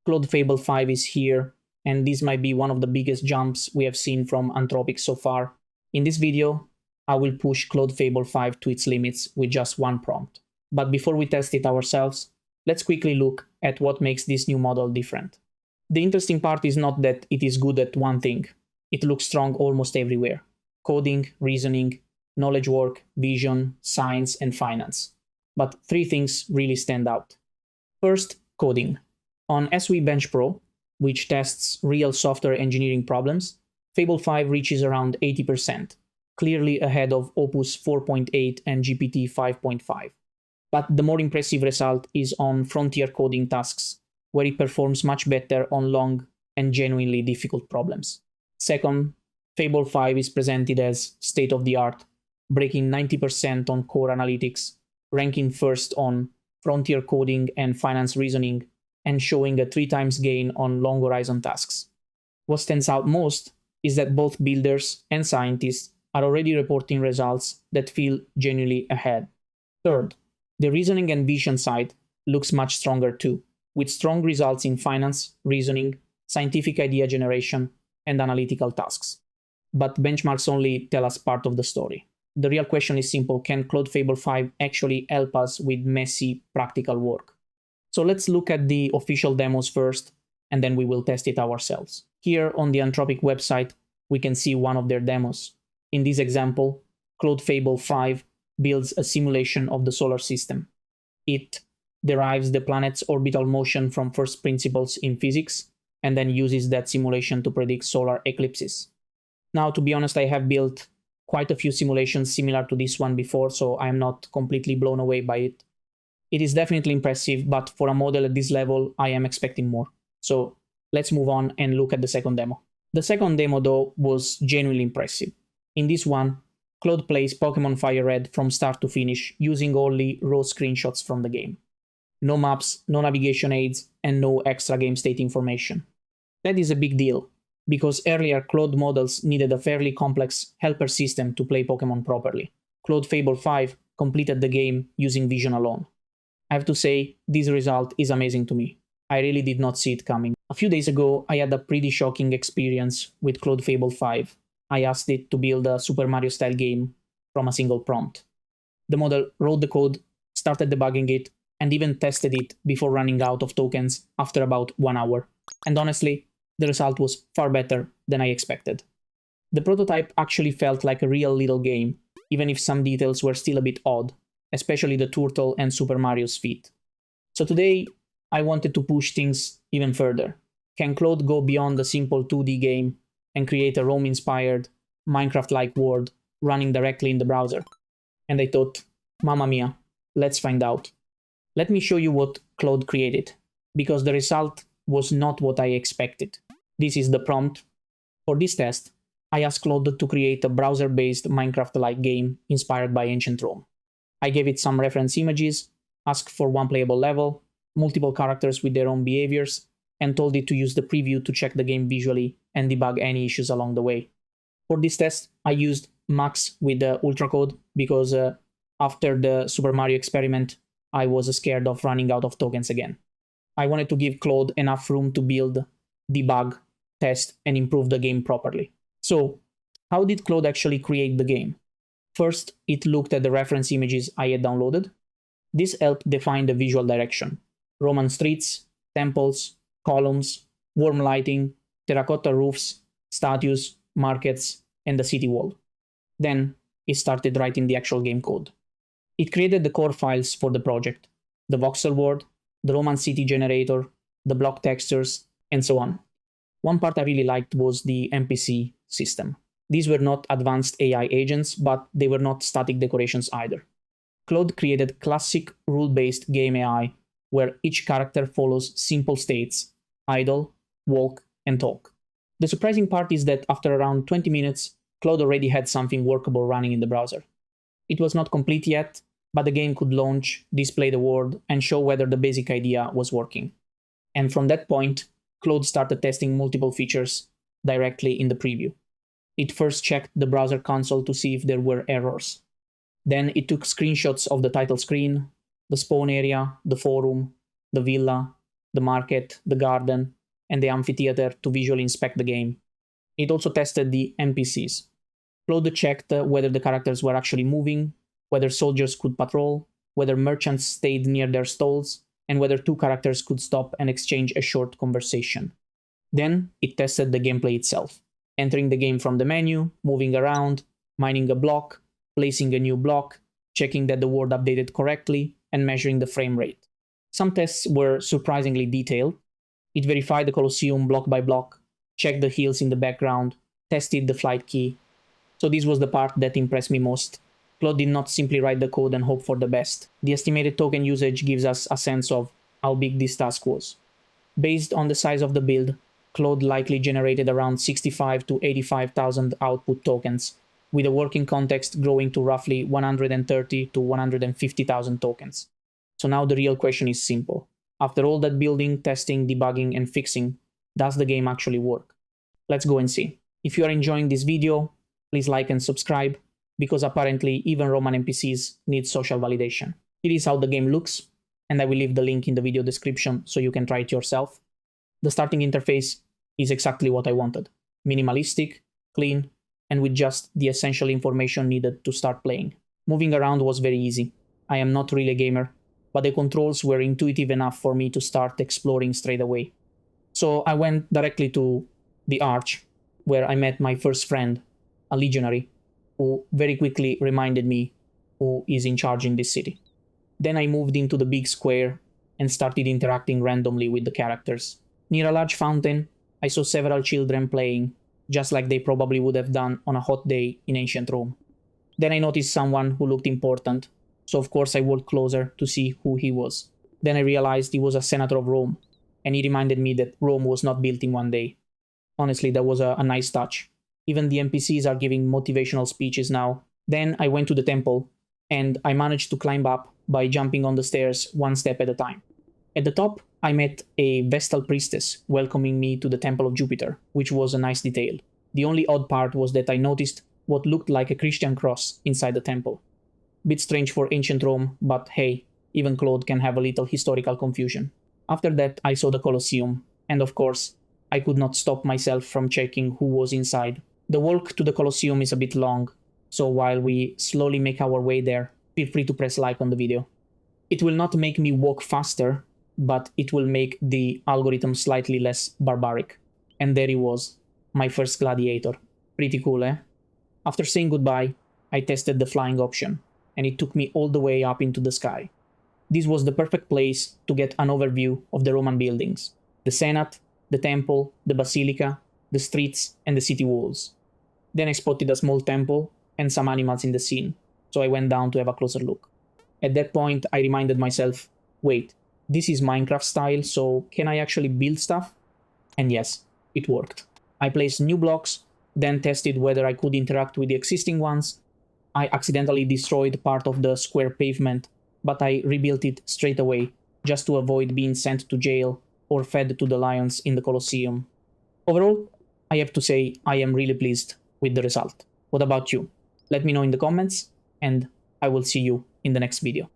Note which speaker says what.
Speaker 1: Claude Fable 5 is here, and this might be one of the biggest jumps we have seen from Anthropic so far. In this video, I will push Claude Fable 5 to its limits with just one prompt. But before we test it ourselves, let's quickly look at what makes this new model different. The interesting part is not that it is good at one thing. It looks strong almost everywhere. Coding, reasoning, knowledge work, vision, science, and finance. But three things really stand out. First, coding. On SW Bench Pro, which tests real software engineering problems, Fable 5 reaches around 80%, clearly ahead of Opus 4.8 and GPT 5.5. But the more impressive result is on frontier coding tasks, where it performs much better on long and genuinely difficult problems. Second, Fable 5 is presented as state-of-the-art, breaking 90% on core analytics, ranking first on frontier coding and finance reasoning, and showing a 3 times gain on long horizon tasks. What stands out most is that both builders and scientists are already reporting results that feel genuinely ahead. Third, the reasoning and vision side looks much stronger too, with strong results in finance, reasoning, scientific idea generation, and analytical tasks. But benchmarks only tell us part of the story. The real question is simple: can Claude Fable 5 actually help us with messy, practical work? So let's look at the official demos first, and then we will test it ourselves. Here on the Anthropic website, we can see one of their demos. In this example, Claude Fable 5 builds a simulation of the solar system. It derives the planet's orbital motion from first principles in physics, and then uses that simulation to predict solar eclipses. Now, to be honest, I have built quite a few simulations similar to this one before, so I am not completely blown away by it. It is definitely impressive, but for a model at this level, I am expecting more. So let's move on and look at the second demo. The second demo, though, was genuinely impressive. In this one, Claude plays Pokemon Fire Red from start to finish using only raw screenshots from the game. No maps, no navigation aids, and no extra game state information. That is a big deal, because earlier Claude models needed a fairly complex helper system to play Pokemon properly. Claude Fable 5 completed the game using vision alone. I have to say, this result is amazing to me. I really did not see it coming. A few days ago, I had a pretty shocking experience with Claude Fable 5. I asked it to build a Super Mario-style game from a single prompt. The model wrote the code, started debugging it, and even tested it before running out of tokens after about 1 hour. And honestly, the result was far better than I expected. The prototype actually felt like a real little game, even if some details were still a bit odd, especially the turtle and Super Mario's feet. So today, I wanted to push things even further. Can Claude go beyond the simple 2D game and create a Rome-inspired, Minecraft-like world running directly in the browser? And I thought, mamma mia, let's find out. Let me show you what Claude created, because the result was not what I expected. This is the prompt. For this test, I asked Claude to create a browser-based Minecraft-like game inspired by ancient Rome. I gave it some reference images, asked for one playable level, multiple characters with their own behaviors, and told it to use the preview to check the game visually and debug any issues along the way. For this test, I used Max with the Ultra code because after the Super Mario experiment, I was scared of running out of tokens again. I wanted to give Claude enough room to build, debug, test, and improve the game properly. So, how did Claude actually create the game? First, it looked at the reference images I had downloaded. This helped define the visual direction: Roman streets, temples, columns, warm lighting, terracotta roofs, statues, markets, and the city wall. Then, it started writing the actual game code. It created the core files for the project: the voxel world, the Roman city generator, the block textures, and so on. One part I really liked was the NPC system. These were not advanced AI agents, but they were not static decorations either. Claude created classic rule-based game AI, where each character follows simple states: idle, walk, and talk. The surprising part is that after around 20 minutes, Claude already had something workable running in the browser. It was not complete yet, but the game could launch, display the world, and show whether the basic idea was working. And from that point, Claude started testing multiple features directly in the preview. It first checked the browser console to see if there were errors. Then it took screenshots of the title screen, the spawn area, the forum, the villa, the market, the garden, and the amphitheater to visually inspect the game. It also tested the NPCs. Claude checked whether the characters were actually moving, whether soldiers could patrol, whether merchants stayed near their stalls, and whether two characters could stop and exchange a short conversation. Then it tested the gameplay itself, entering the game from the menu, moving around, mining a block, placing a new block, checking that the word updated correctly, and measuring the frame rate. Some tests were surprisingly detailed. It verified the Colosseum block by block, checked the hills in the background, tested the flight key. So this was the part that impressed me most. Claude did not simply write the code and hope for the best. The estimated token usage gives us a sense of how big this task was. Based on the size of the build, Claude likely generated around 65 to 85,000 output tokens, with the working context growing to roughly 130 to 150,000 tokens. So now the real question is simple. After all that building, testing, debugging, and fixing, does the game actually work? Let's go and see. If you are enjoying this video, please like and subscribe, because apparently even Roman NPCs need social validation. It is how the game looks, and I will leave the link in the video description so you can try it yourself. The starting interface is exactly what I wanted. Minimalistic, clean, and with just the essential information needed to start playing. Moving around was very easy. I am not really a gamer, but the controls were intuitive enough for me to start exploring straight away. So I went directly to the Arch, where I met my first friend, a legionary, who very quickly reminded me who is in charge in this city. Then I moved into the big square and started interacting randomly with the characters. Near a large fountain, I saw several children playing, just like they probably would have done on a hot day in ancient Rome. Then I noticed someone who looked important, so of course I walked closer to see who he was. Then I realized he was a senator of Rome, and he reminded me that Rome was not built in one day. Honestly, that was a nice touch. Even the NPCs are giving motivational speeches now. Then I went to the temple, and I managed to climb up by jumping on the stairs one step at a time. At the top, I met a Vestal priestess welcoming me to the Temple of Jupiter, which was a nice detail. The only odd part was that I noticed what looked like a Christian cross inside the temple. Bit strange for ancient Rome, but hey, even Claude can have a little historical confusion. After that, I saw the Colosseum, and of course, I could not stop myself from checking who was inside. The walk to the Colosseum is a bit long, so while we slowly make our way there, feel free to press like on the video. It will not make me walk faster, but it will make the algorithm slightly less barbaric. And there he was, my first gladiator. Pretty cool, eh? After saying goodbye, I tested the flying option, and it took me all the way up into the sky. This was the perfect place to get an overview of the Roman buildings: the Senate, the temple, the basilica, the streets, and the city walls. Then I spotted a small temple and some animals in the scene, so I went down to have a closer look. At that point, I reminded myself, wait, this is Minecraft style, so can I actually build stuff? And yes, it worked. I placed new blocks, then tested whether I could interact with the existing ones. I accidentally destroyed part of the square pavement, but I rebuilt it straight away, just to avoid being sent to jail or fed to the lions in the Colosseum. Overall, I have to say I am really pleased with the result. What about you? Let me know in the comments, and I will see you in the next video.